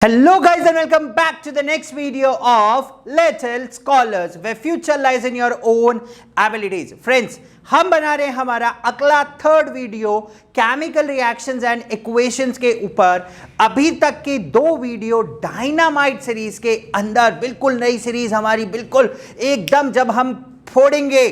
Hello guys and welcome back to the next video of Little Scholars where future lies in your own abilities. Friends, हम बना रहे हैं हमारा अगला third video chemical reactions and equations के ऊपर। अभी तक की दो वीडियो डायनामाइट सीरीज के अंदर, बिल्कुल नई सीरीज हमारी, बिल्कुल एकदम जब हम फोड़ेंगे।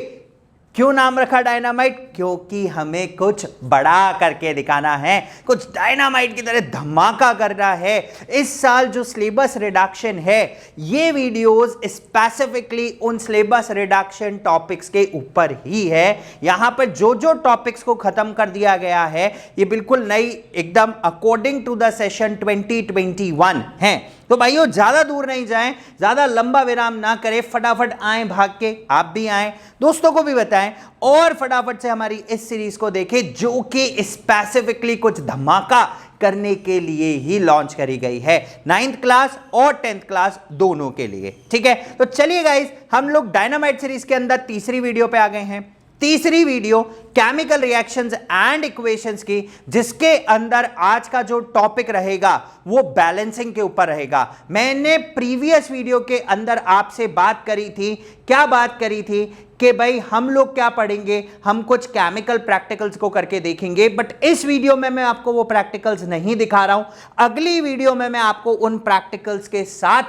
क्यों नाम रखा डायनामाइट? क्योंकि हमें कुछ बड़ा करके दिखाना है, कुछ डायनामाइट की तरह धमाका करना है। इस साल जो सिलेबस रिडक्शन है, ये वीडियोस स्पेसिफिकली उन सिलेबस रिडक्शन टॉपिक्स के ऊपर ही है। यहां पर जो जो टॉपिक्स को खत्म कर दिया गया है, ये बिल्कुल नई, एकदम अकॉर्डिंग टू द सेशन 2021 है। तो भाइयों ज्यादा दूर नहीं जाएं, ज्यादा लंबा विराम ना करें, फटाफट आएं भाग के, आप भी आएं, दोस्तों को भी बताएं और फटाफट से हमारी इस सीरीज को देखें जो कि स्पेसिफिकली कुछ धमाका करने के लिए ही लॉन्च करी गई है, 9th क्लास और 10th क्लास दोनों के लिए। ठीक है, तो चलिए गाइस, हम लोग डायनामाइट सीरीज के अंदर तीसरी वीडियो पे आ गए हैं। तीसरी video chemical reactions and equations की, जिसके अंदर आज का जो टॉपिक रहेगा वो बैलेंसिंग के ऊपर रहेगा। मैंने प्रीवियस वीडियो के अंदर आपसे बात करी थी, क्या बात करी थी कि भाई हम लोग क्या पढ़ेंगे, हम कुछ केमिकल प्रैक्टिकल्स को करके देखेंगे। बट इस वीडियो में मैं आपको वो प्रैक्टिकल्स नहीं दिखा रहा हूं। अगली वीडियो में मैं आपको उन प्रैक्टिकल्स के साथ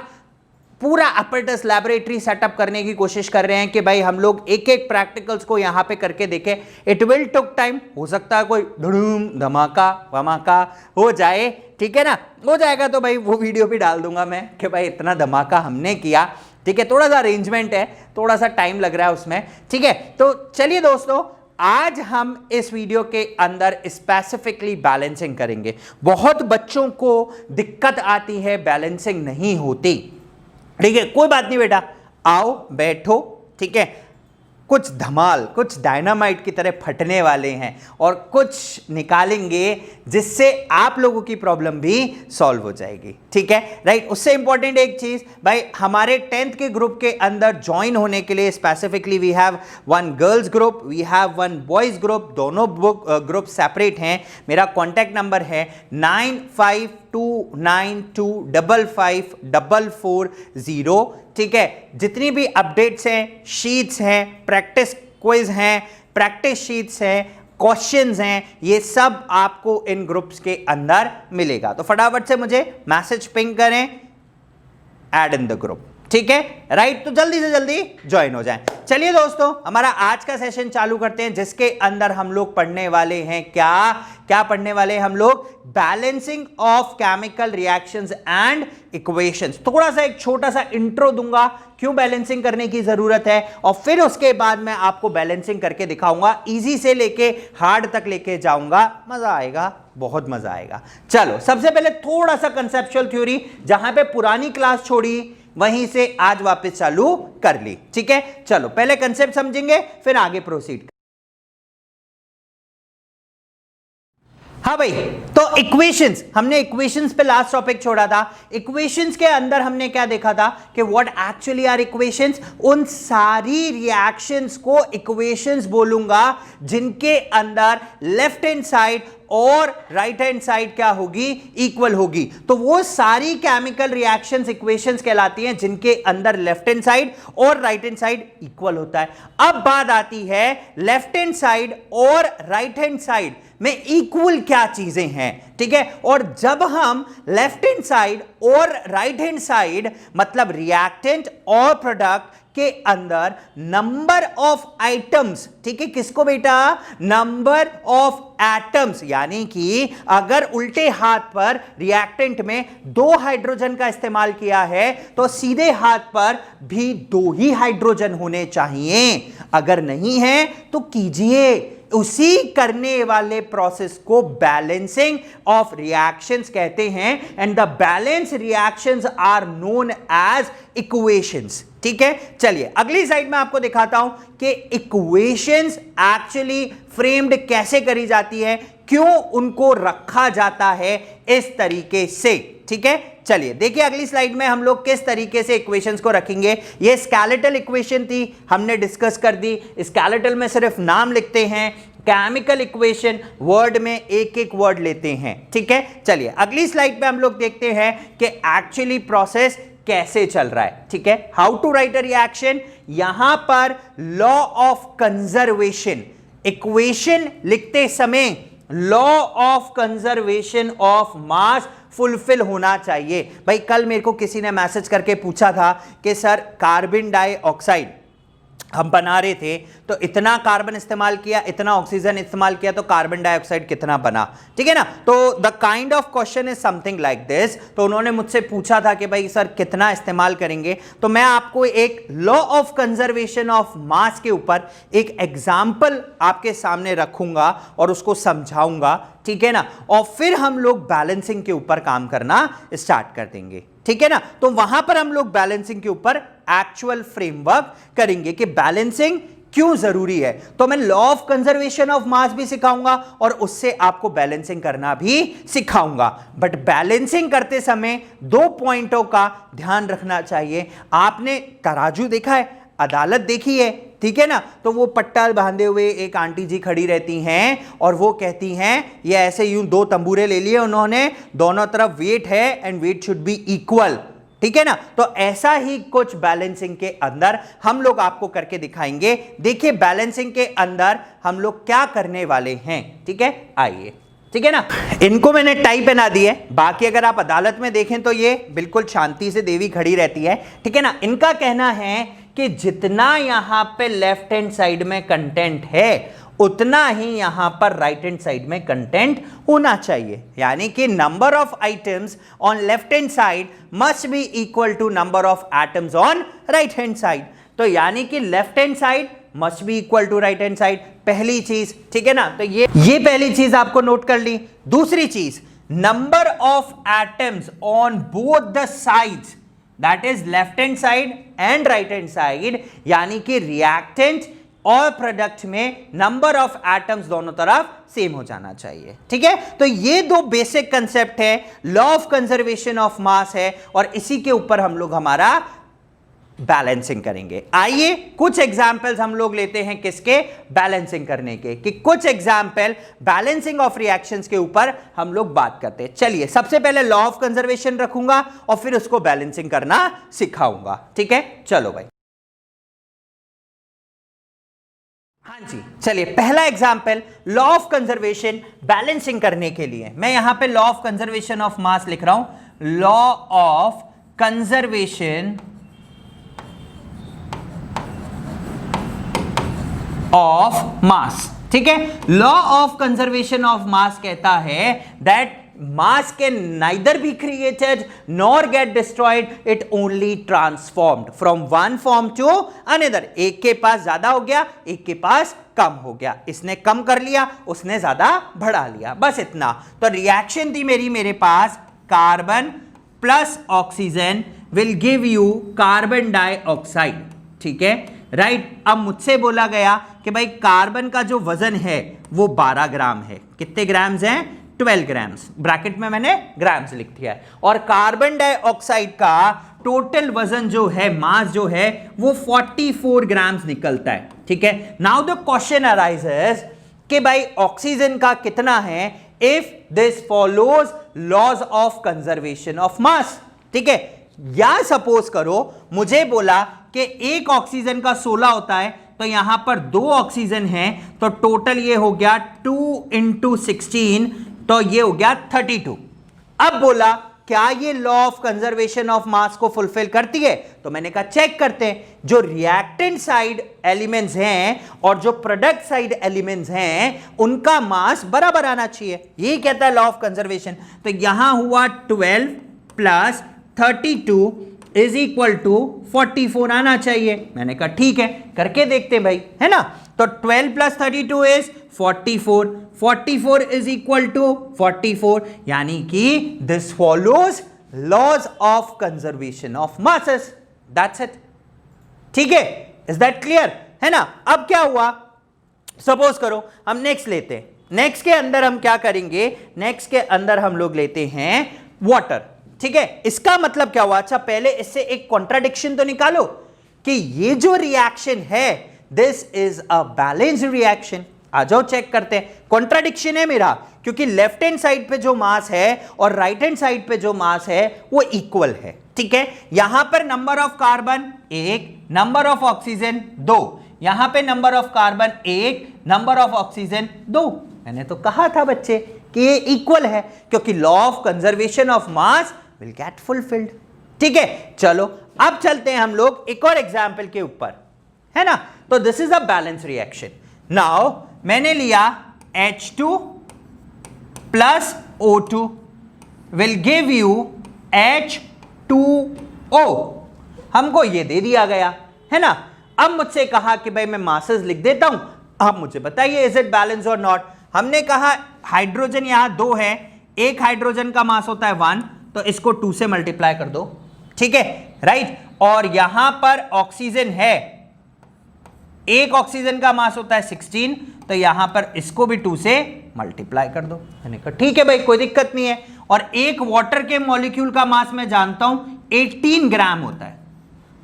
पूरा अपरेटस लैबोरेटरी सेटअप करने की कोशिश कर रहे हैं कि भाई हम लोग एक एक प्रैक्टिकल्स को यहां पे करके देखें। इट विल टुक टाइम, हो सकता है कोई धड़ूम धमाका वमाका हो जाए, ठीक है ना। हो जाएगा तो भाई वो वीडियो भी डाल दूंगा मैं कि भाई इतना धमाका हमने किया। ठीक है, थोड़ा सा अरेंजमेंट है, थोड़ा सा टाइम लग रहा है उसमें। ठीक है, तो चलिए दोस्तों, आज हम इस वीडियो के अंदर स्पेसिफिकली बैलेंसिंग करेंगे। बहुत बच्चों को दिक्कत आती है, बैलेंसिंग नहीं होती। ठीक है, कोई बात नहीं बेटा, आओ बैठो। ठीक है, कुछ धमाल, कुछ डायनामाइट की तरह फटने वाले हैं और कुछ निकालेंगे जिससे आप लोगों की प्रॉब्लम भी सॉल्व हो जाएगी। ठीक है, राइट। उससे इंपॉर्टेंट एक चीज भाई, हमारे 10th के ग्रुप के अंदर ज्वाइन होने के लिए specifically we have one girls group, we have one boys group. दोनों ग्रुप सेपरेट हैं। मेरा कॉन्टैक्ट नंबर है 9529255540। ठीक है, जितनी भी अपडेट्स हैं, शीट्स हैं, प्रैक्टिस क्विज हैं, प्रैक्टिस शीट्स हैं, क्वेश्चंस हैं, ये सब आपको इन ग्रुप्स के अंदर मिलेगा। तो फटाफट से मुझे मैसेज पिंग करें, ऐड इन द ग्रुप। ठीक है, राइट। तो जल्दी से जल्दी ज्वाइन हो जाएं। चलिए दोस्तों, हमारा आज का सेशन चालू करते हैं, जिसके अंदर हम लोग पढ़ने वाले हैं क्या पढ़ने वाले हैं हम लोग? Balancing of chemical reactions and equations. थोड़ा सा एक छोटा सा इंट्रो दूंगा, क्यों बैलेंसिंग करने की जरूरत है, और फिर उसके बाद मैं आपको बैलेंसिंग करके दिखाऊंगा। इजी से लेके हार्ड तक लेके जाऊंगा, मजा आएगा, बहुत मजा आएगा। चलो, सबसे पहले थोड़ा सा कंसेप्चुअल थ्योरी, जहां पे पुरानी क्लास छोड़ी वहीं से आज वापस चालू कर ली। ठीक है, चलो पहले कंसेप्ट समझेंगे, फिर आगे प्रोसीड। हाँ भाई, तो इक्वेशंस, हमने इक्वेशंस पे लास्ट टॉपिक छोड़ा था। इक्वेशंस के अंदर हमने क्या देखा था कि व्हाट एक्चुअली आर इक्वेशंस। उन सारी रिएक्शंस को इक्वेशंस बोलूंगा जिनके अंदर लेफ्ट हैंड साइड और राइट हैंड साइड क्या होगी? इक्वल होगी। तो वो सारी केमिकल रिएक्शंस इक्वेशंस कहलाती हैं जिनके अंदर लेफ्ट हैंड साइड और राइट हैंड साइड इक्वल होता है। अब बात आती है लेफ्ट हैंड साइड और राइट हैंड साइड में इक्वल क्या चीजें हैं। ठीक है, और जब हम लेफ्ट हैंड साइड और राइट हैंड साइड मतलब रिएक्टेंट और प्रोडक्ट के अंदर नंबर ऑफ आइटम्स, ठीक है, किसको बेटा? नंबर ऑफ एटम्स, यानी कि अगर उल्टे हाथ पर रिएक्टेंट में 2 हाइड्रोजन का इस्तेमाल किया है तो सीधे हाथ पर भी 2 ही हाइड्रोजन होने चाहिए। अगर नहीं है तो कीजिए। उसी करने वाले प्रोसेस को बैलेंसिंग ऑफ रिएक्शंस कहते हैं, and the balance reactions are known as equations. ठीक है, चलिए अगली स्लाइड में आपको दिखाता हूं कि इक्वेशंस एक्चुअली फ्रेम्ड कैसे करी जाती है, क्यों उनको रखा जाता है इस तरीके से। ठीक है, चलिए देखिए अगली स्लाइड में हम लोग किस तरीके से इक्वेशंस को रखेंगे। ये स्केलेटल इक्वेशन थी, हमने डिस्कस कर दी। स्केलेटल में सिर्फ नाम लिखते हैं, केमिकल इक्वेशन वर्ड में एक एक वर्ड लेते हैं, ठीक है। चलिए अगली स्लाइड पे हम लोग देखते हैं कि एक्चुअली प्रोसेस कैसे चल रहा है, ठीक है। How to write a reaction, यहां पर लॉ ऑफ कंजर्वेशन, इक्वेशन लिखते समय law of conservation of mass fulfil होना चाहिए। भाई कल मेरे को किसी ने मैसेज करके पूछा था कि सर कार्बन डाइऑक्साइड हम बना रहे थे तो इतना कार्बन इस्तेमाल किया, इतना ऑक्सीजन इस्तेमाल किया, तो कार्बन डाइऑक्साइड कितना बना, ठीक है ना। तो the kind of question is something like this. तो उन्होंने मुझसे पूछा था कि भाई सर कितना इस्तेमाल करेंगे, तो मैं आपको एक लॉ ऑफ कंजर्वेशन ऑफ मास के ऊपर एक एग्जाम्पल आपके सामने रखूंगा और उसको समझाऊंगा, ठीक है ना। और फिर हम लोग बैलेंसिंग के ऊपर काम करना स्टार्ट कर देंगे, ठीक है ना। तो वहां पर हम लोग बैलेंसिंग के ऊपर एक्चुअल फ्रेमवर्क करेंगे कि बैलेंसिंग क्यों जरूरी है। तो मैं लॉ ऑफ कंजर्वेशन ऑफ मास भी सिखाऊंगा और उससे आपको बैलेंसिंग करना भी सिखाऊंगा। बट बैलेंसिंग करते समय दो पॉइंटों का ध्यान रखना चाहिए। आपने तराजू देखा है, अदालत देखी है, ठीक है ना। तो वो पट्टा बांधे हुए एक आंटी जी खड़ी रहती हैं और वो कहती हैं, ये ऐसे यूं दो तंबूरे ले लिए उन्होंने, दोनों तरफ वेट है and weight should be equal, ठीक है ना। तो ऐसा ही कुछ बैलेंसिंग के अंदर हम लोग आपको करके दिखाएंगे। देखिए बैलेंसिंग के अंदर हम लोग क्या करने वाले हैं, ठीक है। आइए, ठीक है ना। इनको मैंने टाई पहना दी है, बाकी अगर आप अदालत में देखें तो ये बिल्कुल शांति से देवी खड़ी रहती है, ठीक है ना। इनका कहना है कि जितना यहां पे लेफ्ट हैंड साइड में कंटेंट है उतना ही यहां पर राइट हैंड साइड में कंटेंट होना चाहिए। यानी कि number of items on left hand side must be equal to number of atoms on right hand side. तो यानी कि left hand side must be equal to right hand side, पहली चीज, ठीक है ना। तो ये पहली चीज आपको नोट कर ली। दूसरी चीज, number of atoms on both the sides, that is left hand side and right hand side, यानी कि रिएक्टेंट और प्रोडक्ट में नंबर ऑफ एटम्स दोनों तरफ सेम हो जाना चाहिए, ठीक है। तो ये दो बेसिक कंसेप्ट है, लॉ ऑफ कंजर्वेशन ऑफ मास है, और इसी के ऊपर हम लोग हमारा बैलेंसिंग करेंगे। आइए कुछ एग्जाम्पल्स हम लोग लेते हैं किसके, बैलेंसिंग करने के, कि कुछ एग्जाम्पल बैलेंसिंग ऑफ रिएक्शंस के ऊपर हम लोग बात करते हैं। चलिए सबसे पहले लॉ ऑफ कंजर्वेशन रखूंगा और फिर उसको बैलेंसिंग करना सिखाऊंगा, ठीक है। चलो भाई, हाँ जी, चलिए पहला example law of conservation balancing करने के लिए मैं यहां पे लॉ ऑफ कंजर्वेशन ऑफ मास लिख रहा हूं। Law of conservation of mass, ठीक है। लॉ ऑफ कंजर्वेशन ऑफ मास कहता है that mass can neither be created nor get destroyed, it only transformed from one form to another। एक के पास ज्यादा हो गया, एक के पास कम हो गया, इसने कम कर लिया, उसने ज्यादा बढ़ा लिया, बस इतना। तो रिएक्शन थी मेरे पास carbon plus oxygen will give you carbon dioxide, ठीक है, राइट। अब मुझसे बोला गया कि भाई कार्बन का जो वजन है वो 12 ग्राम है। कितने ग्राम्स हैं, 12 ग्राम्स, ब्रैकेट में मैंने ग्राम्स लिख दिया है। और कार्बन डाइऑक्साइड का टोटल वजन जो है, मास जो है, वो 44 ग्राम्स निकलता है, ठीक है। नाउ द क्वेश्चन अराइजेस कि भाई ऑक्सीजन का कितना है, if this follows laws of conservation of mass, ठीक है। या सपोज करो मुझे बोला कि एक ऑक्सीजन का 16 होता है, तो यहां पर 2 ऑक्सीजन है, तो टोटल ये हो गया 2 × 16, तो ये हो गया 32। अब बोला क्या ये लॉ ऑफ कंजर्वेशन ऑफ मास को फुलफिल करती है, तो मैंने कहा चेक करते हैं। जो रिएक्टेंट साइड एलिमेंट्स हैं और जो प्रोडक्ट साइड एलिमेंट्स हैं उनका मास बराबर आना चाहिए, यही कहता है लॉ ऑफ कंजर्वेशन। तो यहां हुआ 12 + 32 इज इक्वल टू 44 आना चाहिए। मैंने कहा ठीक है, करके देखते हैं भाई, है ना। तो 12 + 32 इज 44, 44 इज इक्वल टू 44, यानी कि this follows laws of conservation of masses, that's it, ठीक है। इज दैट क्लियर, है ना। अब क्या हुआ, सपोज करो हम नेक्स्ट लेते हैं। नेक्स्ट के अंदर हम क्या करेंगे, नेक्स्ट के अंदर हम लोग लेते हैं वाटर, ठीक है। इसका मतलब क्या हुआ, अच्छा पहले इससे एक कॉन्ट्राडिक्शन तो निकालो कि ये जो रिएक्शन है this is a balanced reaction, आ जाओ चेक करते हैं। कॉन्ट्राडिक्शन है मेरा, क्योंकि लेफ्ट हैंड साइड पे जो मास है और राइट हैंड साइड पे जो मास है वो इक्वल है, ठीक है। यहां पर number of carbon 1, number of oxygen 2, यहां पे number of carbon 1, number of oxygen 2। मैंने तो कहा था बच्चे कि ये इक्वल है, क्योंकि law of conservation of mass will get fulfilled, ठीक है। चलो अब चलते हैं हम लोग एक और एग्जाम्पल के ऊपर, है ना। तो this is a balance reaction. Now मैंने लिया H2 plus O2 will give you H2O। हमको ये दे दिया गया है ना। अब मुझसे कहा कि भाई मैं मासेस लिख देता हूं, आप मुझे बताइए इज इट बैलेंस और नॉट। हमने कहा हाइड्रोजन यहां 2 है, एक हाइड्रोजन का मास होता है 1, तो इसको 2 से मल्टीप्लाई कर दो, ठीक है, राइट। और यहां पर ऑक्सीजन है, एक ऑक्सीजन का मास होता है 16, तो यहां पर इसको भी 2 से मल्टीप्लाई कर दो। मैंने कहा ठीक है भाई, कोई दिक्कत नहीं है। और एक वाटर के मॉलिक्यूल का मास मैं जानता हूं 18 ग्राम होता है।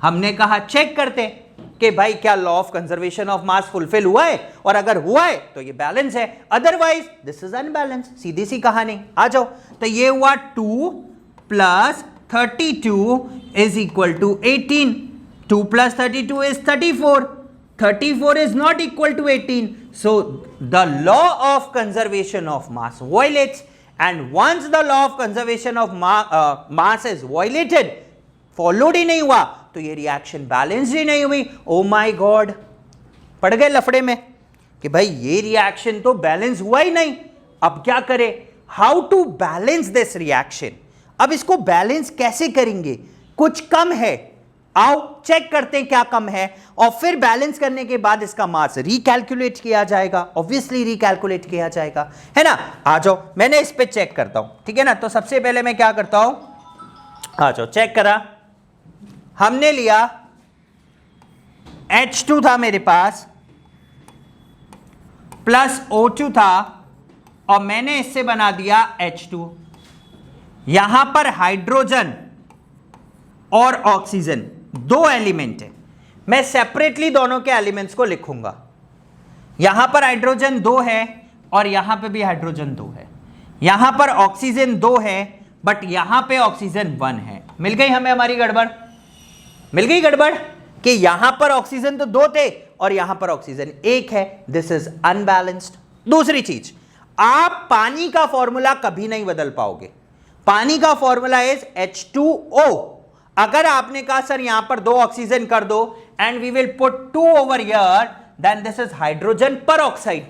हमने कहा चेक करते कि भाई क्या law of conservation of mass fulfil हुआ है, और अगर हुआ है तो ये बैलेंस है, अदरवाइज दिस इज अनबैलेंस। सीधी सी कहानी। आ जाओ, तो ये हुआ 2 plus 32 is equal to 18। 2 plus 32 is 34। 34 is not equal to 18. So the law of conservation of mass violates, and once the law of conservation of mass is violated, followed ही नहीं हुआ, तो ये रिएक्शन बैलेंस ही नहीं हुई। Oh my God, पड़ गए लफड़े में कि भाई ये रिएक्शन तो बैलेंस हुआ ही नहीं। अब क्या करें, how to balance this reaction. अब इसको बैलेंस कैसे करेंगे, कुछ कम है, आओ चेक करते हैं क्या कम है, और फिर बैलेंस करने के बाद इसका मास रिकैलकुलेट किया जाएगा, ऑब्वियसली रिकैलकुलेट किया जाएगा, है ना। आ जाओ, मैंने इस पे चेक करता हूं, ठीक है ना। तो सबसे पहले मैं क्या करता हूं, आ जाओ चेक करा। हमने लिया H2 था मेरे पास, प्लस O2 था, और मैंने इससे बना दिया H2। यहां पर हाइड्रोजन और ऑक्सीजन 2 एलिमेंट है। मैं सेपरेटली दोनों के एलिमेंट्स को लिखूंगा। यहां पर हाइड्रोजन 2 है और यहां पे भी हाइड्रोजन 2 है। यहां पर ऑक्सीजन 2 है, बट यहां पे ऑक्सीजन 1 है। मिल गई हमें हमारी गड़बड़, मिल गई गड़बड़ कि यहां पर ऑक्सीजन तो 2 थे और यहां पर ऑक्सीजन 1 है। This is unbalanced. दूसरी चीज, आप पानी का फॉर्मूला कभी नहीं बदल पाओगे। पानी का फॉर्मूला इज H2O। अगर आपने कहा सर यहां पर 2 ऑक्सीजन कर दो and we will put 2 over here, then this is hydrogen peroxide,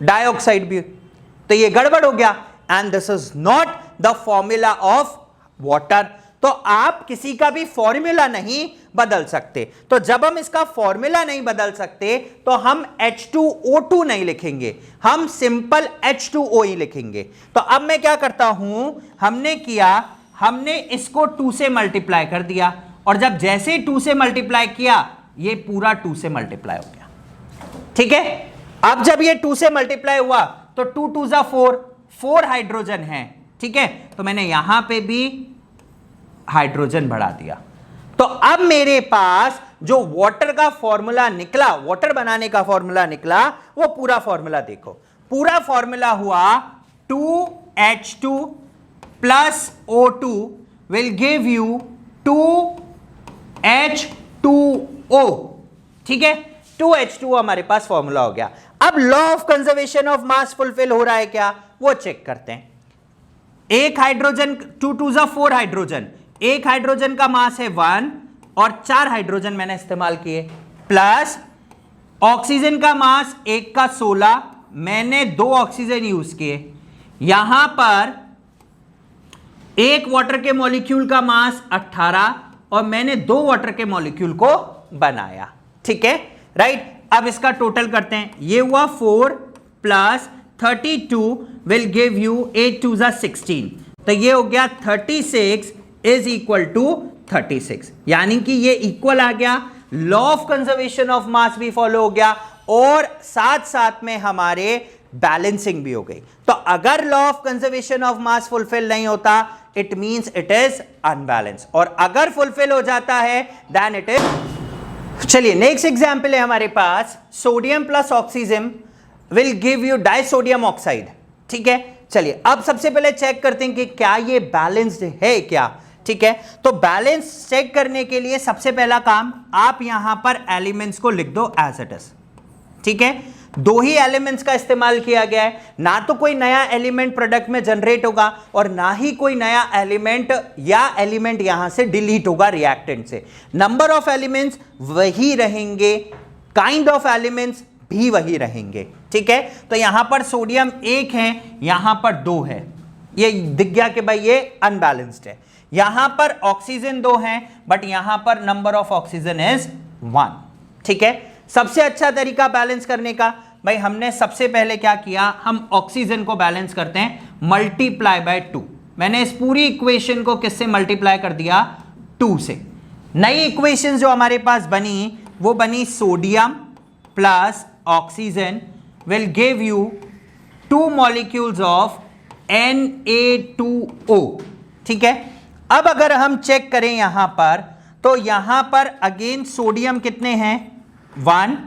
dioxide भी, तो ये गड़बड़ हो गया, and this is not the formula of water. तो आप किसी का भी फॉर्मूला नहीं बदल सकते। तो जब हम इसका फॉर्मूला नहीं बदल सकते तो हम H2O2 नहीं लिखेंगे, हम सिंपल H2O ही लिखेंगे। तो अब मैं क्या करता हूं, हमने किया, हमने इसको 2 से मल्टीप्लाई कर दिया, और जब जैसे 2 से मल्टीप्लाई किया ये पूरा 2 से मल्टीप्लाई हो गया, ठीक है। अब जब ये 2 से मल्टीप्लाई हुआ तो 2 2 जा 4 हाइड्रोजन है, ठीक है। तो मैंने यहां पे भी हाइड्रोजन बढ़ा दिया। तो अब मेरे पास जो वाटर का फॉर्मूला निकला, वाटर बनाने का फॉर्मूला निकला, वो पूरा फॉर्मूला देखो। पूरा फॉर्मूला हुआ 2H2 plus O2 will give you 2H2O, ठीक है। 2H2O हमारे पास फॉर्मूला हो गया। अब law of conservation of mass fulfil हो रहा है क्या, वो चेक करते हैं। एक हाइड्रोजन, 2 2 जा 4 हाइड्रोजन, एक हाइड्रोजन का मास है 1 और 4 हाइड्रोजन मैंने इस्तेमाल किए, प्लस ऑक्सीजन का मास 1 का 16, मैंने 2 ऑक्सीजन यूज किए। यहां पर एक वाटर के मॉलिक्यूल का मास 18 और मैंने 2 वाटर के मॉलिक्यूल को बनाया, ठीक है, राइट। अब इसका टोटल करते हैं। ये हुआ 4 प्लस 32 विल गिव यू 8 2 जा 16, तो ये हो गया 36 इज इक्वल टू 36, यानी कि ये इक्वल आ गया। लॉ ऑफ कंजर्वेशन ऑफ मास भी फॉलो हो गया और साथ साथ में हमारे बैलेंसिंग भी हो गई। तो अगर law of conservation of mass fulfil नहीं होता, it means it is unbalance, और अगर फुलफिल हो जाता है देन इट इज चलिए नेक्स्ट एग्जाम्पल है हमारे पास, sodium plus oxygen will give you disodium oxide. ठीक है, चलिए अब सबसे पहले चेक करते हैं कि क्या ये बैलेंस्ड है क्या। ठीक है, तो बैलेंस चेक करने के लिए सबसे पहला काम, आप यहां पर एलिमेंट्स को लिख दो एज इट इज। ठीक है, दो ही एलिमेंट्स का इस्तेमाल किया गया है, ना तो कोई नया एलिमेंट प्रोडक्ट में जनरेट होगा और ना ही कोई नया एलिमेंट या एलिमेंट यहां से डिलीट होगा रिएक्टेंट से। नंबर ऑफ एलिमेंट्स वही रहेंगे, काइंड ऑफ एलिमेंट्स भी वही रहेंगे। ठीक है, तो यहां पर सोडियम 1 है, यहां पर 2 है, ये दिख गया कि भाई ये अनबैलेंस्ड है। यहां पर ऑक्सीजन 2 है बट यहां पर नंबर ऑफ ऑक्सीजन इज 1। ठीक है, सबसे अच्छा तरीका बैलेंस करने का, भाई हमने सबसे पहले क्या किया, हम ऑक्सीजन को बैलेंस करते हैं मल्टीप्लाई बाय 2। मैंने इस पूरी इक्वेशन को किससे मल्टीप्लाई कर दिया, 2 से। नई इक्वेशन जो हमारे पास बनी वो बनी sodium plus oxygen will give you 2 molecules of Na2O। ठीक है, अब अगर हम चेक करें यहां पर, तो यहां पर अगेन सोडियम कितने हैं, 1,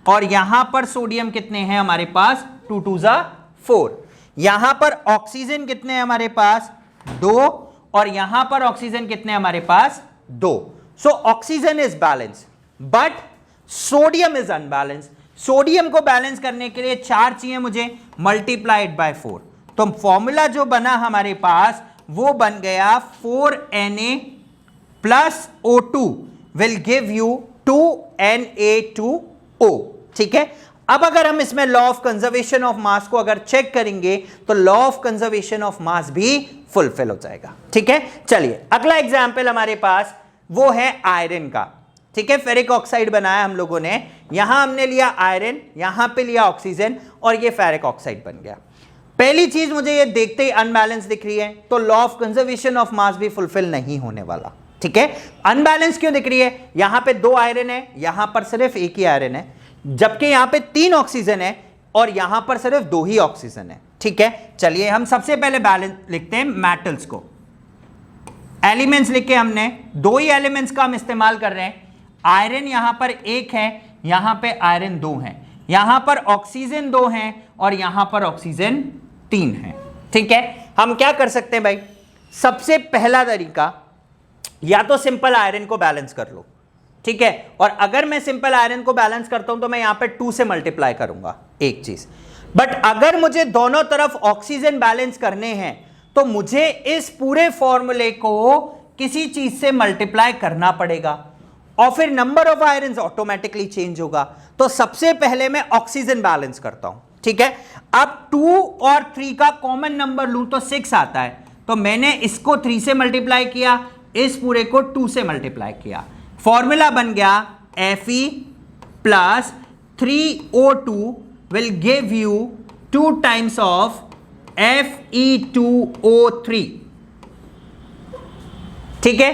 और यहां पर सोडियम कितने हैं हमारे पास, 2 2 4। यहां पर ऑक्सीजन कितने हैं हमारे पास, 2, और यहां पर ऑक्सीजन कितने हैं हमारे पास, 2। So oxygen is balance but sodium is unbalance. Sodium को बैलेंस करने के लिए 4 चाहिए मुझे, मल्टीप्लाइड बाय 4। तो फॉर्मूला जो बना हमारे पास वो बन गया 4Na plus O2 will give you 2Na2O। ठीक है, अब अगर हम इसमें लॉ ऑफ कंजर्वेशन ऑफ मास को अगर चेक करेंगे तो लॉ ऑफ कंजर्वेशन ऑफ मास भी फुलफिल हो जाएगा। ठीक है, चलिए अगला एग्जाम्पल हमारे पास वो है आयरन का। ठीक है, फेरिक ऑक्साइड बनाया हम लोगों ने, यहां हमने लिया आयरन, यहां पे लिया ऑक्सीजन और ये फेरिक ऑक्साइड बन गया। पहली चीज मुझे ये देखते ही अनबैलेंस दिख रही है, तो लॉ ऑफ कंजर्वेशन ऑफ मास भी फुलफिल नहीं होने वाला। ठीक है, अनबैलेंस क्यों दिख रही है, यहां पे 2 आयरन है, यहां पर सिर्फ एक ही आयरन है, जबकि यहां पे 3 ऑक्सीजन है और यहां पर सिर्फ 2 ही ऑक्सीजन है। ठीक है, चलिए हम सबसे पहले बैलेंस लिखते हैं मेटल्स को। एलिमेंट्स लिख के हमने 2 ही एलिमेंट्स का हम इस्तेमाल कर रहे हैं। आयरन यहां पर 1 है, यहां पे आयरन 2 है, यहां पर ऑक्सीजन 2 है और यहां पर ऑक्सीजन 3 है। ठीक है, हम क्या कर सकते हैं भाई, सबसे पहला तरीका या तो सिंपल आयरन को बैलेंस कर लो। ठीक है, और अगर मैं सिंपल आयरन को बैलेंस करता हूं तो मैं यहां पे 2 से मल्टीप्लाई करूंगा एक चीज। बट अगर मुझे दोनों तरफ ऑक्सीजन बैलेंस करने हैं तो मुझे इस पूरे फॉर्मूले को किसी चीज से मल्टीप्लाई करना पड़ेगा और फिर number of irons automatically change होगा। तो सबसे पहले मैं ऑक्सीजन बैलेंस करता हूं। ठीक है, अब 2 और 3 का कॉमन नंबर लूं तो 6 आता है, तो मैंने इसको 3 से मल्टीप्लाई किया, इस पूरे को 2 से मल्टीप्लाई किया, फॉर्मूला बन गया Fe plus 3O2 will give you 2 times of Fe2O3। ठीक है,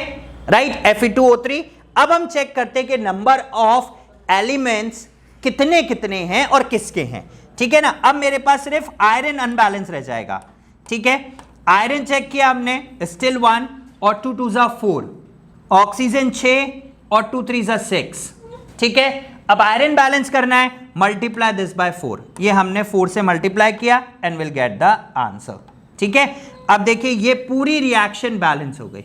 राइट, Fe2O3। अब हम चेक करते हैं कि नंबर ऑफ एलिमेंट्स कितने कितने हैं और किसके हैं। ठीक है ना, अब मेरे पास सिर्फ आयरन अनबैलेंस रह जाएगा। ठीक है, आयरन चेक किया हमने, स्टिल 1 और 2 2 4, ऑक्सीजन 6 और 2 3 6। ठीक है, अब आयरन बैलेंस करना है, मल्टीप्लाई दिस बाय 4, ये हमने 4 से मल्टीप्लाई किया and will get the answer. ठीक है, अब देखिए ये पूरी रिएक्शन बैलेंस हो गई,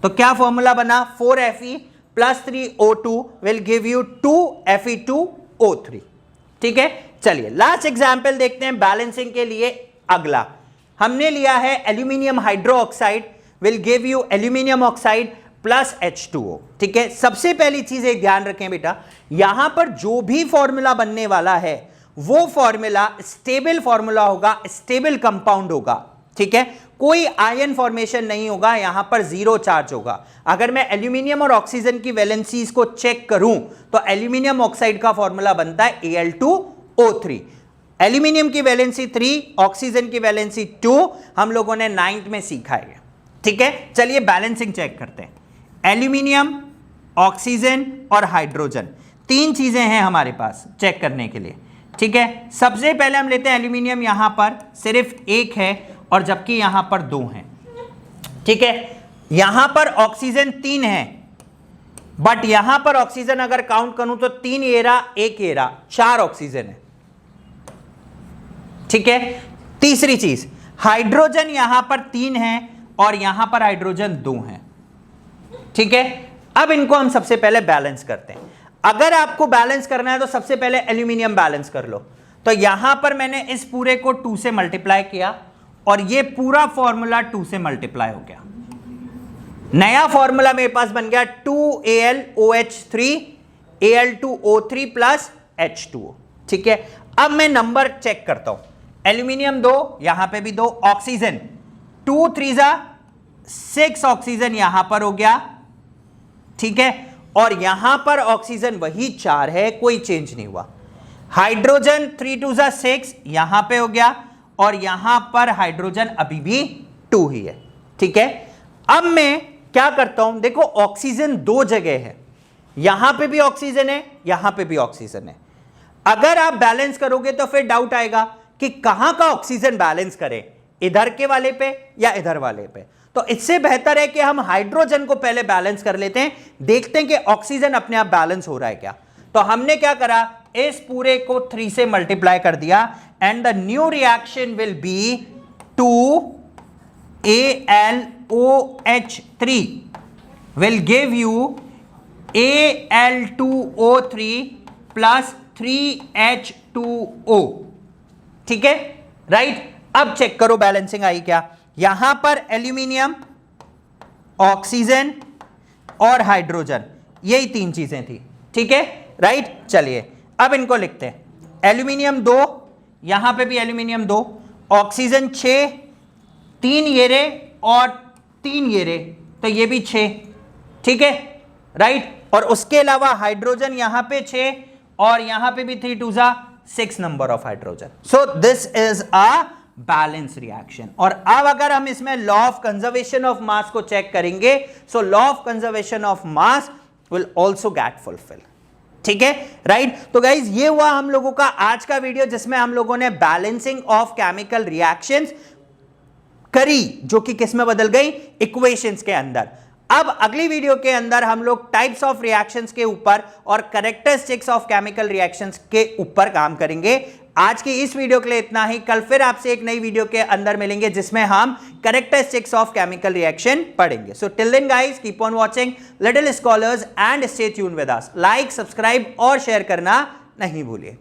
तो क्या फॉर्मूला बना, 4Fe plus 3O2 will give you 2Fe2O3। ठीक है, चलिए लास्ट एग्जाम्पल देखते हैं बैलेंसिंग के लिए। अगला हमने लिया है aluminium hydroxide will give you aluminium oxide plus H2O। ठीक है, सबसे पहली चीज एक ध्यान रखें बेटा, यहां पर जो भी फॉर्मूला बनने वाला है वो फॉर्मूला स्टेबल फॉर्मूला होगा, स्टेबल कंपाउंड होगा। ठीक है, कोई आयन फॉर्मेशन नहीं होगा, यहां पर 0 चार्ज होगा। अगर मैं एल्यूमिनियम और ऑक्सीजन की वैलेंसीज को चेक करूं तो एल्यूमिनियम ऑक्साइड का फॉर्मूला बनता है Al2O3। एल्यूमिनियम की वैलेंसी 3, ऑक्सीजन की वैलेंसी 2, हम लोगों ने 9th में सीखा है। ठीक है, चलिए बैलेंसिंग चेक करते हैं। एल्यूमिनियम, ऑक्सीजन और हाइड्रोजन, 3 चीजें हैं हमारे पास चेक करने के लिए। ठीक है, सबसे पहले हम लेते हैं एल्यूमिनियम, यहां पर सिर्फ 1 है और जबकि यहां पर 2 हैं। ठीक है, यहां पर ऑक्सीजन 3 है बट यहां पर ऑक्सीजन अगर काउंट करूं तो 3 ये रहा, 1 ये रहा, 4 ऑक्सीजन है। ठीक है। तीसरी चीज, हाइड्रोजन यहां पर 3 है और यहां पर हाइड्रोजन 2 है। ठीक है। अब इनको हम सबसे पहले बैलेंस करते हैं। अगर आपको बैलेंस करना है तो सबसे पहले एल्यूमिनियम बैलेंस कर लो। तो यहां पर मैंने इस पूरे को 2 से मल्टीप्लाई किया और ये पूरा फॉर्मूला 2 से मल्टीप्लाई हो गया। नया फॉर्मूला मेरे पास बन गया 2AlOH3 Al2O3 प्लस H2O। ठीक है। अब मैं नंबर चेक करता हूं। एल्यूमिनियम 2, यहां पे भी 2, ऑक्सीजन 2 3 6 ऑक्सीजन यहां पर हो गया। ठीक है। और यहां पर ऑक्सीजन वही 4 है, कोई चेंज नहीं हुआ। हाइड्रोजन 3 2 6 यहां पे हो गया और यहां पर हाइड्रोजन अभी भी 2 ही है। ठीक है। अब मैं क्या करता हूं, देखो ऑक्सीजन 2 जगह है, यहां पे भी ऑक्सीजन है, यहां पे भी ऑक्सीजन है। अगर आप बैलेंस करोगे तो फिर डाउट आएगा कि कहां का ऑक्सीजन बैलेंस करें, इधर के वाले पे या इधर वाले पे। तो इससे बेहतर है कि हम हाइड्रोजन को पहले बैलेंस कर लेते हैं, देखते हैं कि ऑक्सीजन अपने आप बैलेंस हो रहा है क्या। तो हमने क्या करा, इस पूरे को 3 से मल्टीप्लाई कर दिया and the new reaction will be 2AlOH3 will give you Al2O3 plus 3H2O। ठीक है, राइट। अब चेक करो बैलेंसिंग आई क्या। यहां पर एल्यूमिनियम, ऑक्सीजन और हाइड्रोजन, यही 3 चीजें थी। ठीक है, राइट। चलिए अब इनको लिखते हैं। एल्यूमिनियम 2, यहां पे भी एल्यूमिनियम 2, ऑक्सीजन 6, 3 ये रे और 3 ये रे, तो ये भी 6। ठीक है, राइट। और उसके अलावा हाइड्रोजन यहां पे 6 और यहां पे भी 3 2 6 number of hydrogen. So this is a balance reaction. और अब अगर हम इसमें लॉ ऑफ कंजर्वेशन ऑफ मास को चेक करेंगे, so law of conservation of mass will also get fulfil. ठीक है, राइट। तो गाइज ये हुआ हम लोगों का आज का वीडियो, जिसमें हम लोगों ने बैलेंसिंग ऑफ केमिकल रिएक्शंस करी, जो कि किस में बदल गई, इक्वेशंस के अंदर। अब अगली वीडियो के अंदर हम लोग टाइप्स ऑफ रिएक्शंस के ऊपर और कैरेक्टरिस्टिक्स ऑफ केमिकल रिएक्शंस के ऊपर काम करेंगे। आज की इस वीडियो के लिए इतना ही। कल फिर आपसे एक नई वीडियो के अंदर मिलेंगे, जिसमें हम कैरेक्टरिस्टिक्स ऑफ केमिकल रिएक्शन पढ़ेंगे। So till then guys, keep on watching little scholars and stay tuned with us. Like, subscribe और शेयर करना नहीं भूलिए।